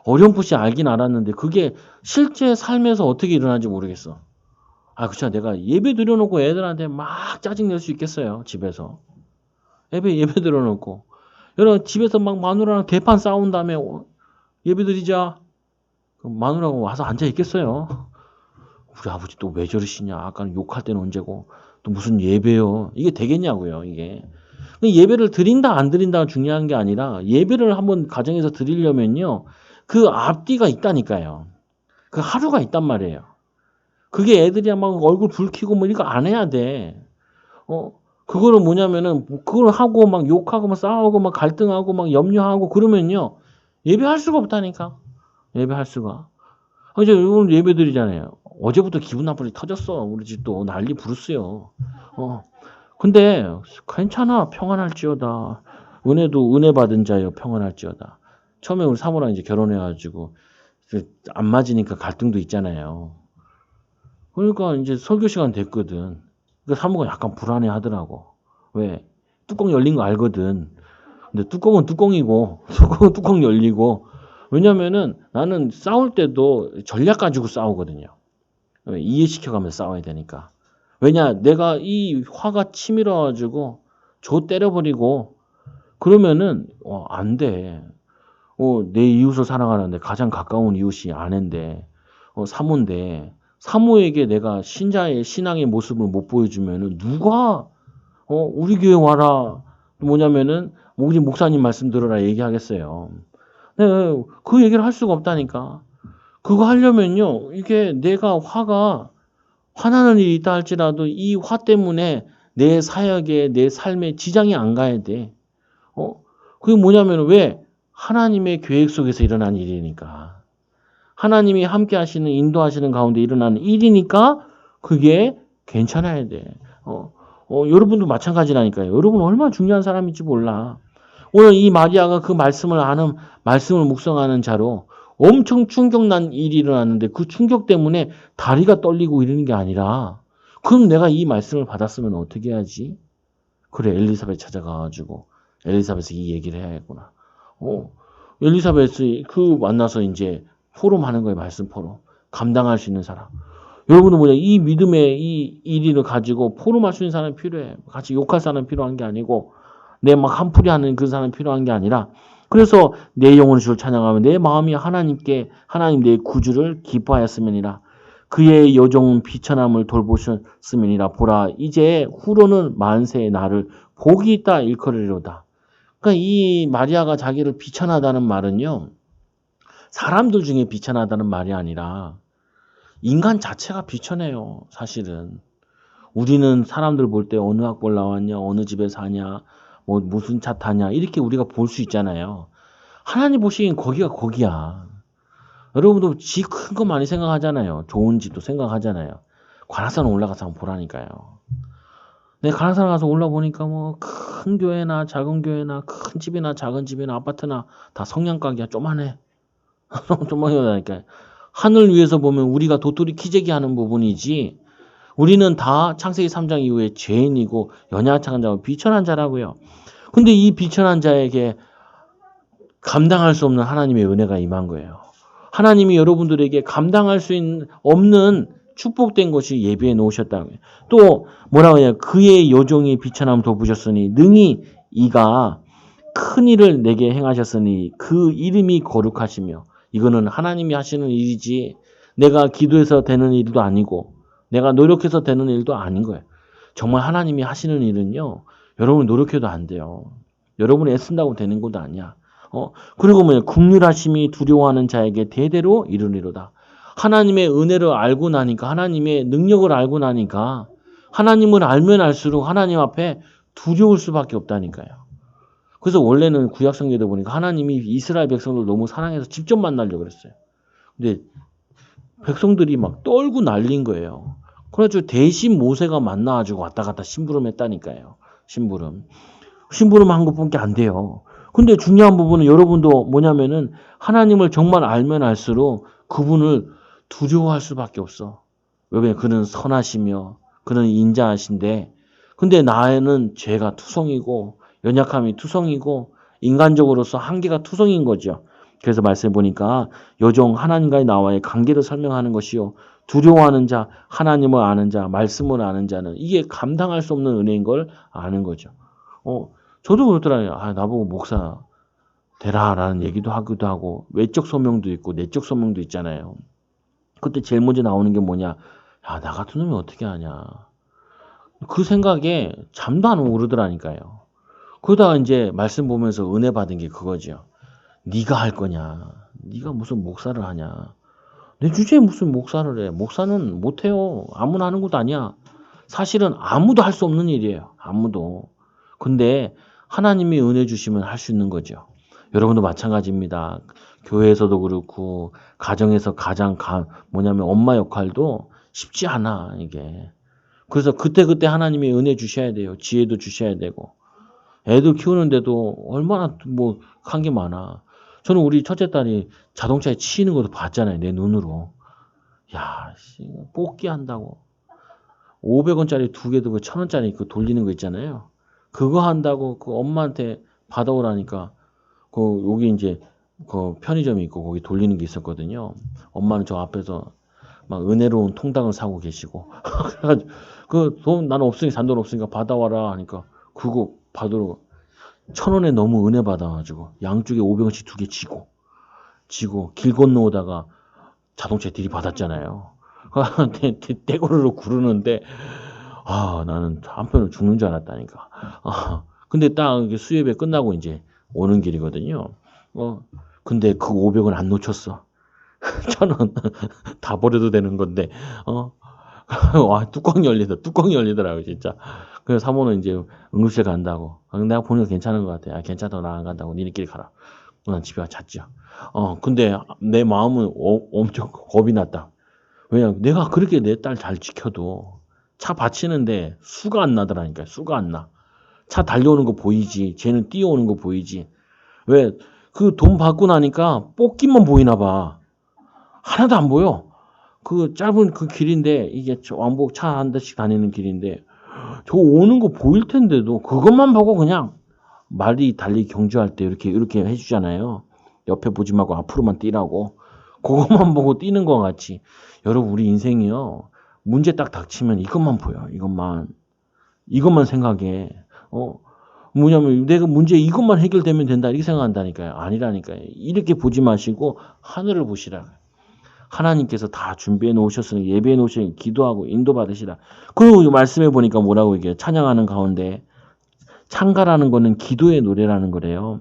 어렴풋이 알긴 알았는데 그게 실제 삶에서 어떻게 일어나는지 모르겠어. 그쵸. 내가 예배 드려놓고 애들한테 막 짜증낼 수 있겠어요. 집에서. 예배 드려놓고. 여러분 집에서 막 마누라랑 대판 싸운 다음에 예배 드리자. 마누라가 와서 앉아 있겠어요. 우리 아버지 또 왜 저러시냐. 아까는 욕할 때는 언제고 또 무슨 예배요. 이게 되겠냐고요. 이게. 예배를 드린다 안 드린다가 중요한 게 아니라 예배를 한번 가정에서 드리려면요. 그 앞뒤가 있다니까요. 그 하루가 있단 말이에요. 그게 애들이 막 얼굴 붉히고 뭐 이거 안 해야 돼. 그거는 뭐냐면은 그걸 하고 막 욕하고 막 싸우고 막 갈등하고 막 염려하고 그러면요. 예배할 수가 없다니까. 예배할 수가. 이제 오늘 예배 드리잖아요. 어제부터 기분 나쁘게 터졌어. 우리 집도 난리 부르스요. 근데 괜찮아. 평안할지어다. 은혜 받은 자여 평안할지어다. 처음에 우리 사모랑 이제 결혼해가지고 안 맞으니까 갈등도 있잖아요. 그러니까 이제 설교 시간 됐거든. 그러니까 사모가 약간 불안해 하더라고. 왜? 뚜껑 열린 거 알거든. 근데 뚜껑은 뚜껑이고, 뚜껑 열리고. 왜냐면은 나는 싸울 때도 전략 가지고 싸우거든요. 이해시켜가면서 싸워야 되니까. 왜냐? 내가 이 화가 치밀어가지고 조 때려버리고 그러면은 안 돼. 내 이웃을 사랑하는데 가장 가까운 이웃이 아내인데 사모인데 사모에게 내가 신앙의 모습을 못 보여주면은 누가 우리 교회 와라 뭐냐면은 우리 목사님 말씀 들어라 얘기하겠어요. 네, 그 얘기를 할 수가 없다니까. 그거 하려면요 이게 내가 화나는 일이 있다 할지라도 이 화 때문에 내 사역에 내 삶에 지장이 안 가야 돼. 그게 뭐냐면 왜? 하나님의 계획 속에서 일어난 일이니까. 하나님이 함께 하시는 인도하시는 가운데 일어나는 일이니까 그게 괜찮아야 돼. 여러분도 마찬가지라니까요. 여러분 얼마나 중요한 사람인지 몰라. 오늘 이 마리아가 그 말씀을 아는 말씀을 묵상하는 자로 엄청 충격난 일이 일어났는데 그 충격 때문에 다리가 떨리고 이러는 게 아니라 그럼 내가 이 말씀을 받았으면 어떻게 해야지? 그래 엘리사벳 찾아가가지고 엘리사벳이 이 얘기를 해야겠구나. 엘리사벳이 만나서 이제 포럼 하는 거예요. 말씀 포럼. 감당할 수 있는 사람. 여러분은 뭐냐, 이 믿음의 이 일을 가지고 포럼할 수 있는 사람이 필요해. 같이 욕할 사람이 필요한 게 아니고, 내 막 한풀이 하는 그 사람이 필요한 게 아니라, 그래서 내 영혼의 주를 찬양하며 내 마음이 하나님께, 하나님 내 구주를 기뻐하였으면이라. 그의 여종 비천함을 돌보셨으면이라. 보라, 이제 후로는 만세의 나를 복이 있다 일컬으리로다. 그러니까 이 마리아가 자기를 비천하다는 말은요, 사람들 중에 비천하다는 말이 아니라 인간 자체가 비천해요. 사실은 우리는 사람들 볼 때 어느 학벌 나왔냐, 어느 집에 사냐, 뭐 무슨 차 타냐 이렇게 우리가 볼 수 있잖아요. 하나님 보시기엔 거기가 거기야. 여러분도 집 큰 거 많이 생각하잖아요. 좋은 집도 생각하잖아요. 관악산 올라가서 한번 보라니까요. 내 관악산 가서 올라보니까 뭐 큰 교회나 작은 교회나 큰 집이나 작은 집이나 아파트나 다 성냥가게야. 쪼만해. 쪼만하다니까요. 하늘 위에서 보면 우리가 도토리 키재기 하는 부분이지, 우리는 다 창세기 3장 이후에 죄인이고 연약한 자고 비천한 자라고요. 근데 이 비천한 자에게 감당할 수 없는 하나님의 은혜가 임한 거예요. 하나님이 여러분들에게 감당할 수 없는 축복된 것이 예비해 놓으셨다고요. 또 뭐라고 해요? 그의 여종이 비천함을 돋보셨으니 능히 이가 큰 일을 내게 행하셨으니 그 이름이 거룩하시며. 이거는 하나님이 하시는 일이지 내가 기도해서 되는 일도 아니고 내가 노력해서 되는 일도 아닌 거예요. 정말 하나님이 하시는 일은요, 여러분 노력해도 안 돼요. 여러분이 애쓴다고 되는 것도 아니야. 그리고 뭐냐, 긍휼하심이 두려워하는 자에게 대대로 이르리로다. 하나님의 은혜를 알고 나니까, 하나님의 능력을 알고 나니까, 하나님을 알면 알수록 하나님 앞에 두려울 수밖에 없다니까요. 그래서 원래는 구약 성경에 보니까 하나님이 이스라엘 백성들 너무 사랑해서 직접 만나려고 그랬어요. 근데 백성들이 막 떨고 날린 거예요. 그래가지고 대신 모세가 만나가지고 왔다 갔다 심부름 했다니까요. 심부름 한 것뿐게 안 돼요. 근데 중요한 부분은 여러분도 뭐냐면은 하나님을 정말 알면 알수록 그분을 두려워할 수밖에 없어. 왜? 그는 선하시며 그는 인자하신데, 근데 나는 죄가 투성이고 연약함이 투성이고 인간적으로서 한계가 투성인 거죠. 그래서 말씀해 보니까 여종 하나님과의 나와의 관계를 설명하는 것이요, 두려워하는 자, 하나님을 아는 자, 말씀을 아는 자는 이게 감당할 수 없는 은혜인 걸 아는 거죠. 저도 그렇더라고요. 나보고 목사 되라라는 얘기도 하기도 하고, 외적 소명도 있고 내적 소명도 있잖아요. 그때 제일 먼저 나오는 게 뭐냐? 나 같은 놈이 어떻게 하냐. 그 생각에 잠도 안 오르더라니까요. 그러다가 이제 말씀 보면서 은혜 받은 게 그거죠. 네가 할 거냐? 네가 무슨 목사를 하냐? 내 주제에 무슨 목사를 해? 목사는 못해요. 아무나 하는 것도 아니야. 사실은 아무도 할 수 없는 일이에요. 아무도. 근데 하나님이 은혜 주시면 할 수 있는 거죠. 여러분도 마찬가지입니다. 교회에서도 그렇고 가정에서 가장 뭐냐면 엄마 역할도 쉽지 않아, 이게. 그래서 그때그때 하나님이 은혜 주셔야 돼요. 지혜도 주셔야 되고. 애들 키우는데도 얼마나 뭐 한 게 많아. 저는 우리 첫째 딸이 자동차에 치이는 것도 봤잖아요. 내 눈으로. 야, 뽑기 한다고. 500원짜리 두 개 들고 1000원짜리 그 돌리는 거 있잖아요. 그거 한다고 그 엄마한테 받아오라니까, 여기 이제 그 편의점이 있고 거기 돌리는 게 있었거든요. 엄마는 저 앞에서 막 은혜로운 통닭을 사고 계시고. 그래가지고 그 돈 나는 없으니까, 잔돈 없으니까 받아와라 하니까 그거 받으러 1000원에 너무 은혜 받아가지고 양쪽에 500원씩 두 개 지고 길 건너오다가 자동차에 들이받았잖아요. 떼고르르 구르는데 나는 한편으로 죽는 줄 알았다니까. 근데 딱 수협에 끝나고 이제 오는 길이거든요. 근데 그 500원 안 놓쳤어. 1000원 다 버려도 되는 건데, 와, 뚜껑이 열리더라고, 진짜. 그래서 사모는 이제 응급실 간다고. 내가 보니까 괜찮은 것 같아. 괜찮다고 나 안 간다고. 니네끼리 가라. 난 집에 와 잤죠. 근데 내 마음은 엄청 겁이 났다. 왜냐면 내가 그렇게 내 딸 잘 지켜도 차 받치는데 수가 안 나더라니까. 수가 안 나. 차 달려오는 거 보이지. 쟤는 뛰어오는 거 보이지. 왜? 그 돈 받고 나니까 뽑기만 보이나 봐. 하나도 안 보여. 그 짧은 그 길인데, 이게 왕복 차 한 대씩 다니는 길인데, 저거 오는 거 보일 텐데도 그것만 보고 그냥 말이 달리기 경주할 때 이렇게 해주잖아요. 옆에 보지 말고 앞으로만 뛰라고. 그것만 보고 뛰는 것 같이. 여러분, 우리 인생이요, 문제 딱 닥치면 이것만 보여. 이것만 생각해. 뭐냐면 내가 문제 이것만 해결되면 된다 이렇게 생각한다니까요. 아니라니까요. 이렇게 보지 마시고 하늘을 보시라. 하나님께서 다 준비해 놓으셨으니 예배해 놓으시니 기도하고 인도받으시라. 그리고 말씀해 보니까 뭐라고 얘기해요. 찬양하는 가운데 찬가라는 거는 기도의 노래라는 거래요.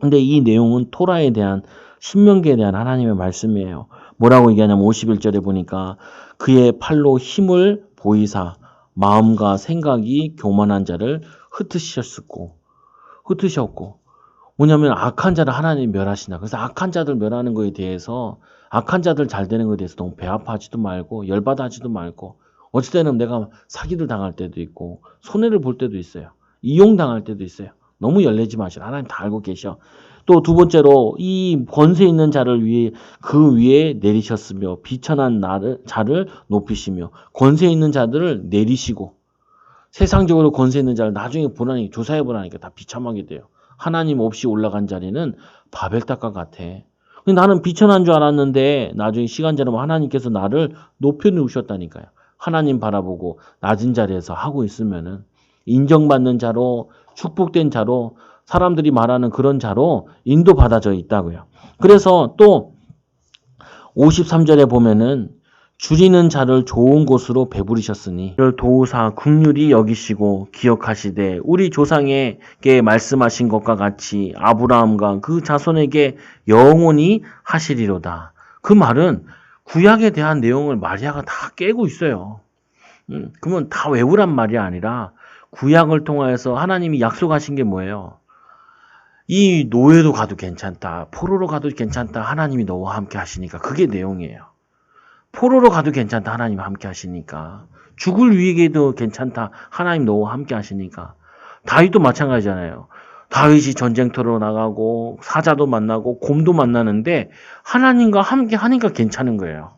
근데 이 내용은 토라에 대한 신명기에 대한 하나님의 말씀이에요. 뭐라고 얘기하냐면 51절에 보니까 그의 팔로 힘을 보이사 마음과 생각이 교만한 자를 흩으셨고 뭐냐면 악한 자를 하나님 멸하시나. 그래서 악한 자들 멸하는 거에 대해서 악한 자들 잘 되는 거에 대해서 너무 배 아파하지도 말고 열받아하지도 말고 어찌 때는 내가 사기를 당할 때도 있고 손해를 볼 때도 있어요. 이용당할 때도 있어요. 너무 열내지 마시라. 하나님 다 알고 계셔. 또 두 번째로 이 권세 있는 자를 위해 그 위에 내리셨으며 비천한 자를 높이시며 권세 있는 자들을 내리시고 세상적으로 권세 있는 자를 나중에 보라니 조사해 보라니까 다 비참하게 돼요. 하나님 없이 올라간 자리는 바벨탑과 같아. 근데 나는 비천한 줄 알았는데 나중에 시간 지나면 하나님께서 나를 높여 놓으셨다니까요. 하나님 바라보고 낮은 자리에서 하고 있으면은 인정받는 자로 축복된 자로 사람들이 말하는 그런 자로 인도받아져 있다고요. 그래서 또 53절에 보면은 줄이는 자를 좋은 곳으로 배부르셨으니 이를 도우사 긍휼히 여기시고 기억하시되 우리 조상에게 말씀하신 것과 같이 아브라함과 그 자손에게 영원히 하시리로다. 그 말은 구약에 대한 내용을 마리아가 다 깨고 있어요. 그러면 다 외우란 말이 아니라 구약을 통하여서 하나님이 약속하신 게 뭐예요? 이 노예로 가도 괜찮다. 포로로 가도 괜찮다. 하나님이 너와 함께 하시니까 그게 내용이에요. 포로로 가도 괜찮다. 하나님 함께 하시니까. 죽을 위기에도 괜찮다. 하나님 너와 함께 하시니까. 다윗도 마찬가지잖아요. 다윗이 전쟁터로 나가고 사자도 만나고 곰도 만나는데 하나님과 함께 하니까 괜찮은 거예요.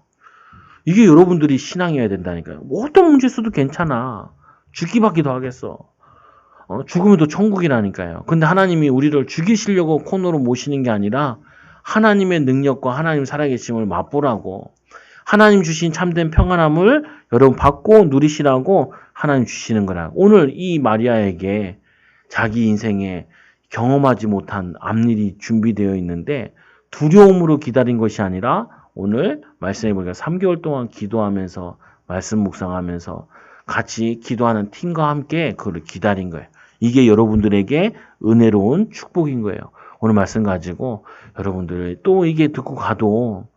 이게 여러분들이 신앙이어야 된다니까요. 어떤 문제 있어도 괜찮아. 죽기받기도 하겠어. 죽으면 또 천국이라니까요. 근데 하나님이 우리를 죽이시려고 코너로 모시는 게 아니라 하나님의 능력과 하나님 살아계심을 맛보라고 하나님 주신 참된 평안함을 여러분 받고 누리시라고 하나님 주시는 거라. 오늘 이 마리아에게 자기 인생에 경험하지 못한 앞일이 준비되어 있는데 두려움으로 기다린 것이 아니라 오늘 말씀해 보니까 3개월 동안 기도하면서 말씀 묵상하면서 같이 기도하는 팀과 함께 그걸 기다린 거예요. 이게 여러분들에게 은혜로운 축복인 거예요. 오늘 말씀 가지고 여러분들 또 이게 듣고 가도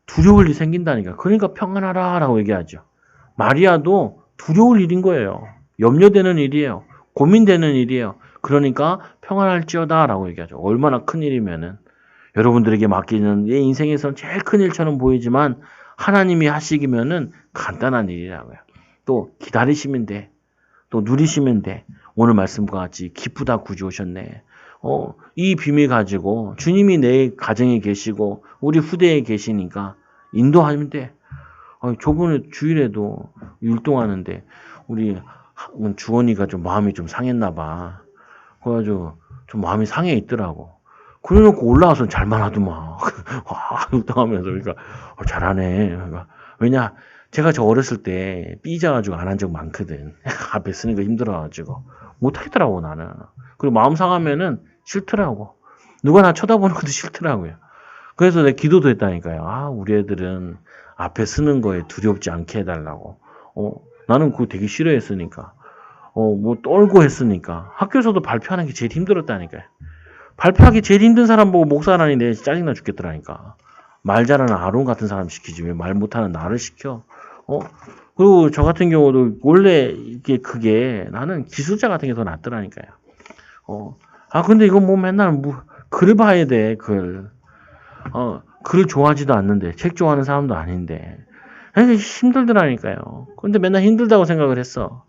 두려울 일이 생긴다니까. 그러니까 평안하라 라고 얘기하죠. 마리아도 두려울 일인 거예요. 염려되는 일이에요. 고민되는 일이에요. 그러니까 평안할지어다 라고 얘기하죠. 얼마나 큰 일이면은 여러분들에게 맡기는 내 인생에서는 제일 큰 일처럼 보이지만 하나님이 하시기면은 간단한 일이라고요. 또 기다리시면 돼. 또 누리시면 돼. 오늘 말씀과 같이 기쁘다 구주 오셨네. 이 비밀 가지고 주님이 내 가정에 계시고 우리 후대에 계시니까 인도하면 돼. 저번에 주일에도 율동하는데 우리 주원이가 좀 마음이 좀 상했나 봐. 그래가지고 좀 마음이 상해 있더라고. 그래놓고 올라와서 잘만 하더만. 율동하면서 그러니까 잘하네. 그러니까 왜냐 제가 저 어렸을 때 삐져가지고 안 한 적 많거든. 앞에 쓰니까 힘들어가지고 못하겠더라고 나는. 그리고 마음 상하면은 싫더라고. 누가 나 쳐다보는 것도 싫더라고요. 그래서 내가 기도도 했다니까요. 우리 애들은 앞에 쓰는 거에 두렵지 않게 해달라고. 나는 그거 되게 싫어했으니까. 뭐 떨고 했으니까. 학교에서도 발표하는 게 제일 힘들었다니까요. 발표하기 제일 힘든 사람 보고 목사라니 내 짜증나 죽겠더라니까. 말 잘하는 아론 같은 사람 시키지 왜 말 못하는 나를 시켜. 그리고 저 같은 경우도 원래 이게 그게 나는 기술자 같은 게 더 낫더라니까요. 근데 이건 뭐 맨날 글 봐야 돼, 글. 글 좋아하지도 않는데, 책 좋아하는 사람도 아닌데. 힘들더라니까요. 근데 맨날 힘들다고 생각을 했어.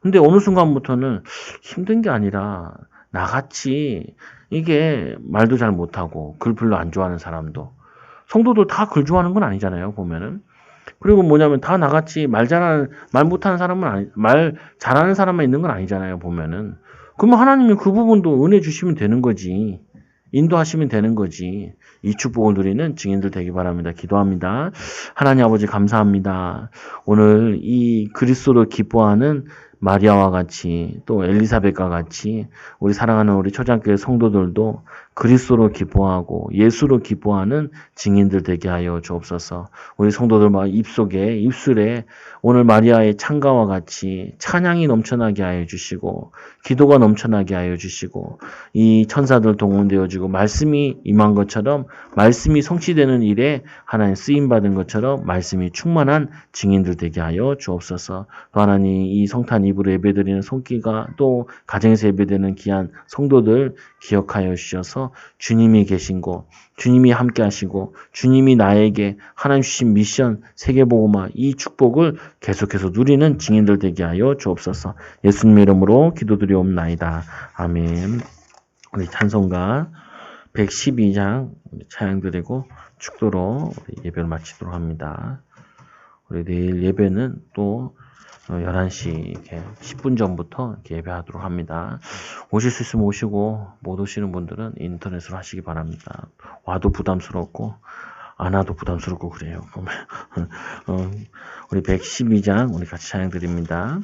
근데 어느 순간부터는 힘든 게 아니라, 나같이, 이게 말도 잘 못하고, 글 별로 안 좋아하는 사람도, 성도들 다 글 좋아하는 건 아니잖아요, 보면은. 그리고 뭐냐면 다 나같이 말 못하는 사람은 말 잘하는 사람만 있는 건 아니잖아요, 보면은. 그러면 하나님이 그 부분도 은혜 주시면 되는 거지. 인도하시면 되는 거지. 이 축복을 누리는 증인들 되기 바랍니다. 기도합니다. 하나님 아버지 감사합니다. 오늘 이 그리스도를 기뻐하는 마리아와 같이 또 엘리사벳과 같이 우리 사랑하는 우리 초장교회 성도들도 그리스도를 기뻐하고 예수를 기뻐하는 증인들 되게 하여 주옵소서. 우리 성도들 입술에 오늘 마리아의 찬가와 같이 찬양이 넘쳐나게 하여 주시고 기도가 넘쳐나게 하여 주시고 이 천사들 동원되어지고 말씀이 임한 것처럼 말씀이 성취되는 일에 하나님 쓰임받은 것처럼 말씀이 충만한 증인들 되게 하여 주옵소서. 또 하나님 이 성탄 이브로 예배드리는 손길과 또 가정에서 예배드리는 귀한 성도들 기억하여 주셔서 주님이 계신 곳, 주님이 함께 하시고 주님이 나에게 하나님 주신 미션 세계복음화 이 축복을 계속해서 누리는 증인들 되게 하여 주옵소서. 예수님의 이름으로 기도드리옵나이다. 아멘. 우리 찬송가 112장 찬양 드리고 축도로 예배를 마치도록 합니다. 우리 내일 예배는 또 11시 이렇게 10분 전부터 이렇게 예배하도록 합니다. 오실 수 있으면 오시고 못 오시는 분들은 인터넷으로 하시기 바랍니다. 와도 부담스럽고 안 와도 부담스럽고 그래요. 우리 112장 우리 같이 찬양 드립니다.